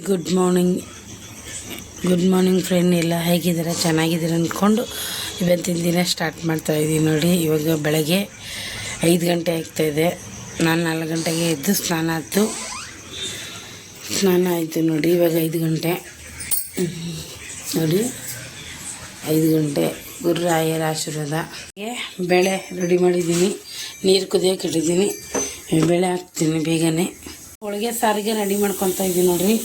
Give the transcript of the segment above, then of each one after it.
Good morning friend, ಎಲ್ಲ ಹೇಗಿದ್ದೀರಾ? ಚೆನ್ನಾಗಿದ್ದೀರ ಅಂದ್ಕೊಂಡು ಇವತ್ತಿನ ದಿನ ಸ್ಟಾರ್ಟ್ ಮಾಡ್ತಾಯಿದ್ದೀನಿ ನೋಡಿ. ಇವಾಗ ಬೆಳಗ್ಗೆ 5 ಗಂಟೆ ಆಗ್ತಾಯಿದೆ. ನಾನು 4 ಗಂಟೆಗೆ ಎದ್ದು ಸ್ನಾನ ಆಯಿತು ನೋಡಿ. ಇವಾಗ 5 ಗಂಟೆ ನೋಡಿ, 5 ಗಂಟೆ ಗುರುರಾಯರ ಆಶೀರ್ವಾದ. ಬೇಳೆ ರೆಡಿ ಮಾಡಿದ್ದೀನಿ, ನೀರು ಕುದಿಯೋಕೆ ಇಟ್ಟಿದ್ದೀನಿ, ಬೇಳೆ ಹಾಕ್ತೀನಿ ಬೇಗನೆ. ಹೋಳಿಗೆ ಸಾರಿಗೆ ರೆಡಿ ಮಾಡ್ಕೊತಾ ಇದ್ದೀನಿ ನೋಡಿರಿ.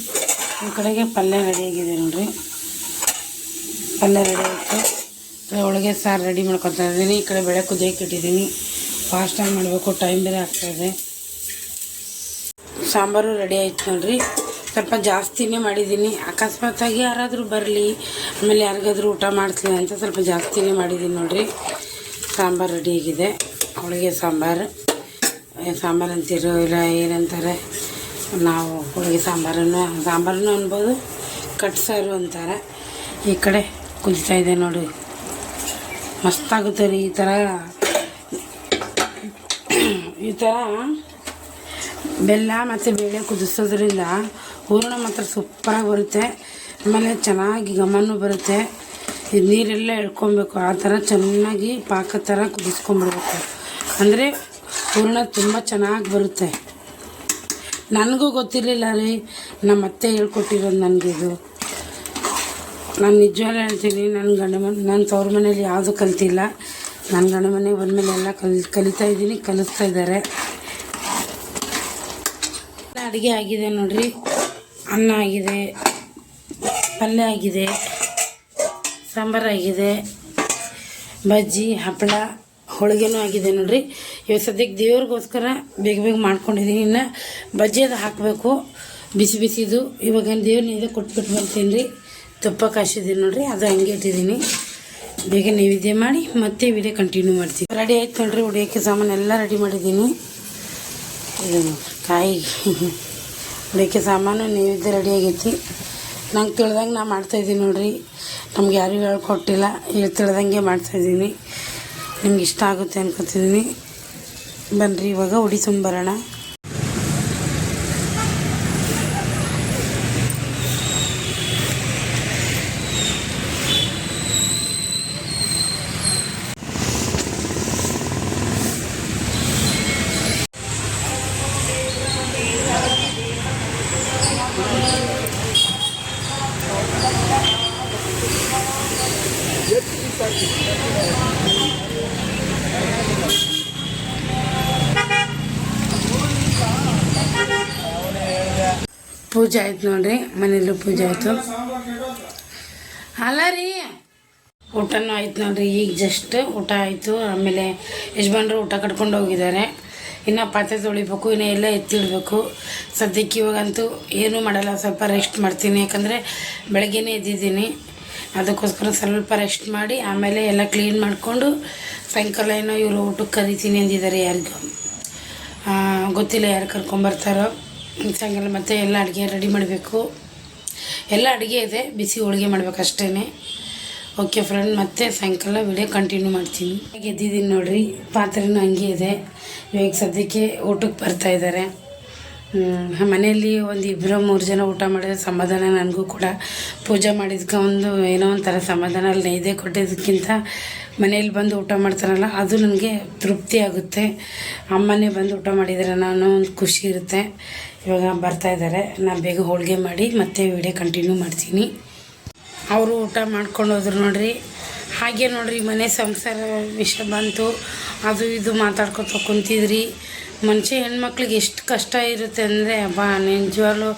ಈ ಕಡೆಗೆ ಪಲ್ಯ ರೆಡಿಯಾಗಿದೆ ನೋಡಿರಿ, ಪಲ್ಯ ರೆಡಿ ಆಯಿತು. ಹೋಳಿಗೆ ಸಾರು ರೆಡಿ ಮಾಡ್ಕೊತಾ ಇದ್ದೀನಿ. ಈ ಕಡೆ ಬೇಳೆ ಕುದಿಯೋಕೆ ಇಟ್ಟಿದ್ದೀನಿ, ಫಾಸ್ಟಾಗಿ ಮಾಡಬೇಕು, ಟೈಮ್ ಬೇರೆ ಆಗ್ತಾಯಿದೆ. ಸಾಂಬಾರು ರೆಡಿ ಆಯಿತು ನೋಡಿರಿ. ಸ್ವಲ್ಪ ಜಾಸ್ತಿನೇ ಮಾಡಿದ್ದೀನಿ, ಅಕಸ್ಮಾತಾಗಿ ಯಾರಾದರೂ ಬರಲಿ, ಆಮೇಲೆ ಯಾರಿಗಾದ್ರೂ ಊಟ ಮಾಡ್ತೀನಿ ಅಂತ ಸ್ವಲ್ಪ ಜಾಸ್ತಿನೇ ಮಾಡಿದ್ದೀನಿ ನೋಡಿರಿ. ಸಾಂಬಾರು ರೆಡಿಯಾಗಿದೆ, ಹೋಳಿಗೆ ಸಾಂಬಾರು ಅಂತಿರೋ ಇಲ್ಲ ಏನಂತಾರೆ ನಾವು, ಹೋಳಿಗೆ ಸಾಂಬಾರನ್ನು ಅನ್ಬೋದು, ಕಟ್ಸಾರು ಅಂತಾರೆ. ಈ ಕಡೆ ಕುದಿತಾ ಇದೆ ನೋಡಿ, ಮಸ್ತಾಗುತ್ತೆ ರೀ. ಈ ಥರ ಬೆಲ್ಲ ಮತ್ತು ಬೇಳೆ ಕುದಿಸೋದ್ರಿಂದ ಹೂರಣ ಮಾತ್ರ ಸೂಪರಾಗಿ ಬರುತ್ತೆ. ಆಮೇಲೆ ಚೆನ್ನಾಗಿ ಘಮನೂ ಬರುತ್ತೆ. ಇದು ನೀರೆಲ್ಲ ಎಳ್ಕೊಬೇಕು, ಆ ಥರ ಚೆನ್ನಾಗಿ ಪಾಕ ಥರ ಕುದಿಸ್ಕೊಂಬಿಡ್ಬೇಕು, ಅಂದರೆ ಹೂರಣ ತುಂಬ ಚೆನ್ನಾಗಿ ಬರುತ್ತೆ. ನನಗೂ ಗೊತ್ತಿರಲಿಲ್ಲ ರೀ, ನಮ್ಮ ಅತ್ತೆ ಹೇಳ್ಕೊಟ್ಟಿರೋದು ನನಗಿದು. ನಾನು ನಿಜವಾಗ್ಲೂ ಹೇಳ್ತೀನಿ, ನನ್ನ ತವ್ರ ಮನೇಲಿ ಯಾವುದೂ ಕಲ್ತಿಲ್ಲ. ನನ್ನ ಗಂಡ ಮನೆಗೆ ಬಂದಮೇಲೆ ಎಲ್ಲ ಕಲಿತಾ ಇದ್ದೀನಿ, ಕಲಿಸ್ತಾ ಇದ್ದಾರೆ. ಅಡುಗೆ ಆಗಿದೆ ನೋಡಿರಿ, ಅನ್ನ ಆಗಿದೆ, ಪಲ್ಯ ಆಗಿದೆ, ಸಾಂಬಾರಾಗಿದೆ, ಬಜ್ಜಿ ಹಪ್ಪಳ ಹೋಳಿಗೆನೂ ಆಗಿದೆ ನೋಡಿರಿ. ಇವಾಗ ಸದ್ಯಕ್ಕೆ ದೇವ್ರಿಗೋಸ್ಕರ ಬೇಗ ಮಾಡ್ಕೊಂಡಿದ್ದೀನಿ. ಇನ್ನು ಬಜ್ಜಿ ಅದು ಹಾಕಬೇಕು, ಬಿಸಿದು. ಇವಾಗ ದೇವ್ರ ನೈವೇದ್ಯ ಕೊಟ್ಬಿಟ್ಟು ಬರ್ತೀನಿ ರೀ. ತುಪ್ಪ ಕಾಯಿಸಿದ್ದೀನಿ ನೋಡಿರಿ, ಅದು ಹಂಗೆ ಇಟ್ಟಿದ್ದೀನಿ. ಬೇಗ ನೈವೇದ್ಯ ಮಾಡಿ ಮತ್ತೆ ವಿಡಿಯೋ ಕಂಟಿನ್ಯೂ ಮಾಡ್ತೀನಿ. ರೆಡಿ ಆಯ್ತು ನೋಡಿರಿ, ಉಡಿಯೋಕ್ಕೆ ಸಾಮಾನೆಲ್ಲ ರೆಡಿ ಮಾಡಿದ್ದೀನಿ. ಇದು ಕಾಯಿ ಉಡಿಯೋಕ್ಕೆ ಸಾಮಾನು ನೈವೇದ್ಯ ರೆಡಿ ಆಗೈತಿ. ನಂಗೆ ತಿಳಿದಂಗೆ ನಾನು ಮಾಡ್ತಾಯಿದ್ದೀನಿ ನೋಡಿರಿ. ನಮ್ಗೆ ಯಾರೂ ಹೇಳ್ಕೊಟ್ಟಿಲ್ಲ, ತಿಳಿದಂಗೆ ಮಾಡ್ತಾಯಿದ್ದೀನಿ. ನಿಮ್ಗೆ ಇಷ್ಟ ಆಗುತ್ತೆ ಅನ್ಕೋತಿದ್ದೀನಿ. ಬನ್ನಿರಿ ಇವಾಗ ಉಡಿ ತುಂಬರೋಣ. ಪೂಜೆ ಆಯ್ತು ನೋಡ್ರಿ, ಮನೇಲೂ ಪೂಜೆ ಆಯಿತು. ಅಲ್ಲ ರೀ, ಊಟನೂ ಆಯ್ತು ನೋಡ್ರಿ. ಈಗ ಜಸ್ಟ್ ಊಟ ಆಯಿತು. ಆಮೇಲೆ ಯಜಮಾನ್ರು ಊಟ ಕಟ್ಕೊಂಡು ಹೋಗಿದ್ದಾರೆ. ಇನ್ನು ಪಾತ್ರೆ ತೊಳಿಬೇಕು, ಇನ್ನು ಎಲ್ಲ ಎತ್ತಿಡಬೇಕು. ಸದ್ಯಕ್ಕೆ ಇವಾಗಂತೂ ಏನೂ ಮಾಡಲ್ಲ, ಸ್ವಲ್ಪ ರೆಸ್ಟ್ ಮಾಡ್ತೀನಿ. ಯಾಕಂದರೆ ಬೆಳಗ್ಗೆನೇ ಎದ್ದಿದ್ದೀನಿ, ಅದಕ್ಕೋಸ್ಕರ ಸ್ವಲ್ಪ ರೆಸ್ಟ್ ಮಾಡಿ ಆಮೇಲೆ ಎಲ್ಲ ಕ್ಲೀನ್ ಮಾಡಿಕೊಂಡು ಸಾಯಂಕಾಲ ಏನೋ ಇವರು ಊಟಕ್ಕೆ ಕರಿತೀನಿ ಅಂದಿದ್ದಾರೆ. ಯಾರಿಗೂ ಗೊತ್ತಿಲ್ಲ, ಯಾರು ಕರ್ಕೊಂಬರ್ತಾರೋ. ಸಾಯಂಕಾಲ ಮತ್ತೆ ಎಲ್ಲ ಅಡುಗೆ ರೆಡಿ ಮಾಡಬೇಕು. ಎಲ್ಲ ಅಡುಗೆ ಇದೆ, ಬಿಸಿ ಹೋಳಿಗೆ ಮಾಡಬೇಕು ಅಷ್ಟೇ. ಓಕೆ ಫ್ರೆಂಡ್, ಮತ್ತೆ ಸಾಯಂಕಾಲ ವಿಡಿಯೋ ಕಂಟಿನ್ಯೂ ಮಾಡ್ತೀನಿ. ಎದ್ದಿದ್ದೀನಿ ನೋಡಿರಿ, ಪಾತ್ರೆನೂ ಹಂಗೆ ಇದೆ. ಇವಾಗ ಸದ್ಯಕ್ಕೆ ಊಟಕ್ಕೆ ಬರ್ತಾಯಿದ್ದಾರೆ. ಮನೆಯಲ್ಲಿ 1-2-3 ಜನ ಊಟ ಮಾಡಿದ್ರೆ ಸಮಾಧಾನ. ನನಗೂ ಕೂಡ ಪೂಜೆ ಮಾಡಿದ್ಕೆ ಏನೋ ಒಂಥರ ಸಮಾಧಾನ. ಅಲ್ಲಿ ನೈವೇದ್ಯ ಕೊಟ್ಟಿದ್ದಕ್ಕಿಂತ ಮನೇಲಿ ಬಂದು ಊಟ ಮಾಡ್ತಾರಲ್ಲ, ಅದು ನನಗೆ ತೃಪ್ತಿ ಆಗುತ್ತೆ. ಅಮ್ಮನೇ ಬಂದು ಊಟ ಮಾಡಿದರೆ ನಾನು ಒಂದು ಖುಷಿ ಇರುತ್ತೆ. ಇವಾಗ ಬರ್ತಾಯಿದ್ದಾರೆ, ನಾನು ಬೇಗ ಹೋಳಿಗೆ ಮಾಡಿ ಮತ್ತೆ ವಿಡಿಯೋ ಕಂಟಿನ್ಯೂ ಮಾಡ್ತೀನಿ. ಅವರು ಊಟ ಮಾಡ್ಕೊಂಡು ಹೋದ್ರು ನೋಡಿರಿ. ಹಾಗೆ ನೋಡಿರಿ, ಮನೆ ಸಂಸಾರ ವಿಷಯ ಬಂತು, ಅದು ಇದು ಮಾತಾಡ್ಕೊತ ಕುಂತಿದ್ರಿ. ಮನುಷ್ಯ ಹೆಣ್ಮಕ್ಳಿಗೆ ಎಷ್ಟು ಕಷ್ಟ ಇರುತ್ತೆ ಅಂದರೆ ನಿಜವಾಗ್ಲೂ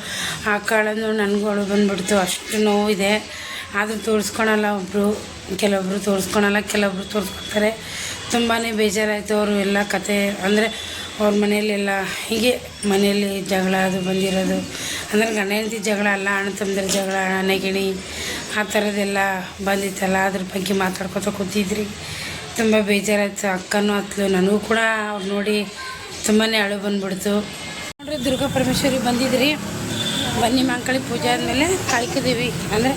ಆ ಕಾಳಂದು ನನಗೂ ಅಳು ಬಂದುಬಿಡ್ತು. ಅಷ್ಟು ನೋವಿದೆ. ಆದರೂ ತೋರಿಸ್ಕೊಳಲ್ಲ, ಕೆಲವೊಬ್ಬರು ತೋರಿಸ್ಕೊಳಲ್ಲ, ಕೆಲವೊಬ್ಬರು ತೋರಿಸ್ಕೊತಾರೆ. ತುಂಬಾ ಬೇಜಾರಾಯಿತು. ಅವರು ಎಲ್ಲ ಕತೆ ಅಂದರೆ ಅವ್ರ ಮನೆಯಲ್ಲೆಲ್ಲ ಹೀಗೆ ಮನೆಯಲ್ಲಿ ಜಗಳ ಅದು ಬಂದಿರೋದು, ಅಂದರೆ ಗಂಡ ಹೆಂಡತಿ ಜಗಳ ಅಲ್ಲ, ಅಣ್ಣ ತಮ್ಮಂದಿರ ಜಗಳ, ನೆಗಡಿ ಆ ಥರದ್ದೆಲ್ಲ ಬಂದಿತ್ತಲ್ಲ, ಅದ್ರ ಬಗ್ಗೆ ಮಾತಾಡ್ಕೊತ ಕೂತಿದ್ರಿ. ತುಂಬ ಬೇಜಾರಾಯ್ತು. ಅಕ್ಕನೂ ಹತ್ಲು, ನನಗೂ ಕೂಡ ಅವ್ರು ನೋಡಿ ತುಂಬಾ ಅಳು ಬಂದುಬಿಡ್ತು ನೋಡ್ರಿ. ದುರ್ಗಾ ಪರಮೇಶ್ವರಿ ಬಂದಿದ್ರಿ. ಬನ್ನಿ ಮಂಕಳಿ ಪೂಜೆ ಆದಮೇಲೆ ಕಾಳಿಕೆ ದೇವಿ, ಅಂದರೆ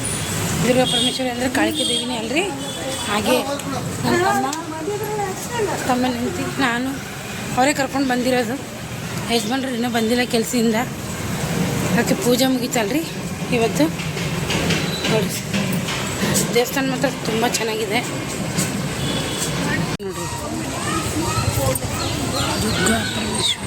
ದುರ್ಗಾ ಪರಮೇಶ್ವರಿ ಅಂದರೆ ಕಾಳಿಕೆ ದೇವಿನೇ ಅಲ್ರಿ. ಹಾಗೆ ನನ್ನ ತಮ್ಮ ನಿಂತು ನಾನು ಅವರೇ ಕರ್ಕೊಂಡು ಬಂದಿರೋದು. ಯಜಮಾನ್ರು ಇನ್ನೂ ಬಂದಿಲ್ಲ ಕೆಲಸದಿಂದ. ಅದಕ್ಕೆ ಪೂಜೆ ಮುಗೀತಲ್ರಿ, ಇವತ್ತು ನೋಡಿ ದೇವಸ್ಥಾನ ಮಾತ್ರ ತುಂಬ ಚೆನ್ನಾಗಿದೆ ನೋಡಿರಿ. ದುರ್ಗಾ ಪರಮೇಶ್ವರಿ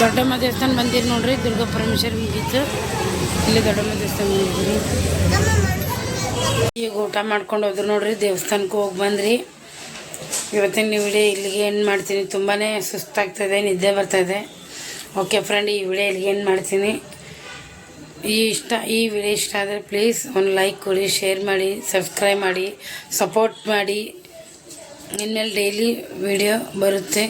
ದೊಡ್ಡಮ್ಮ ದೇವಸ್ಥಾನ ಬಂದಿರಿ ನೋಡ್ರಿ. ದುರ್ಗಾ ಪರಮೇಶ್ವರಿ ಮುಗೀತು. ಇಲ್ಲಿ ದೊಡ್ಡಮ್ಮ ದೇವಸ್ಥಾನ ಬಂದಿದ್ರಿ. ಈಗ ಊಟ ಮಾಡ್ಕೊಂಡು ಹೋದ್ರು ನೋಡ್ರಿ. ದೇವಸ್ಥಾನಕ್ಕೆ ಹೋಗಿ ಬಂದ್ರಿ. ಇವತ್ತಿನ ವಿಡಿಯೋ ಇಲ್ಲಿಗೆ ಏನು ಮಾಡ್ತೀನಿ. ತುಂಬಾ ಸುಸ್ತಾಗ್ತದೆ, ನಿದ್ದೆ ಬರ್ತಾಯಿದೆ. ಓಕೆ ಫ್ರೆಂಡ್, ಈ ವಿಡಿಯೋ ಇಲ್ಲಿಗೆ ಏನು ಮಾಡ್ತೀನಿ. ಈ ವಿಡಿಯೋ ಇಷ್ಟ ಆದರೆ ಪ್ಲೀಸ್ ಒಂದು ಲೈಕ್ ಕೊಡಿ, ಶೇರ್ ಮಾಡಿ, ಸಬ್ಸ್ಕ್ರೈಬ್ ಮಾಡಿ, ಸಪೋರ್ಟ್ ಮಾಡಿ. ಇನ್ಮೇಲೆ ಡೈಲಿ ವಿಡಿಯೋ ಬರುತ್ತೆ.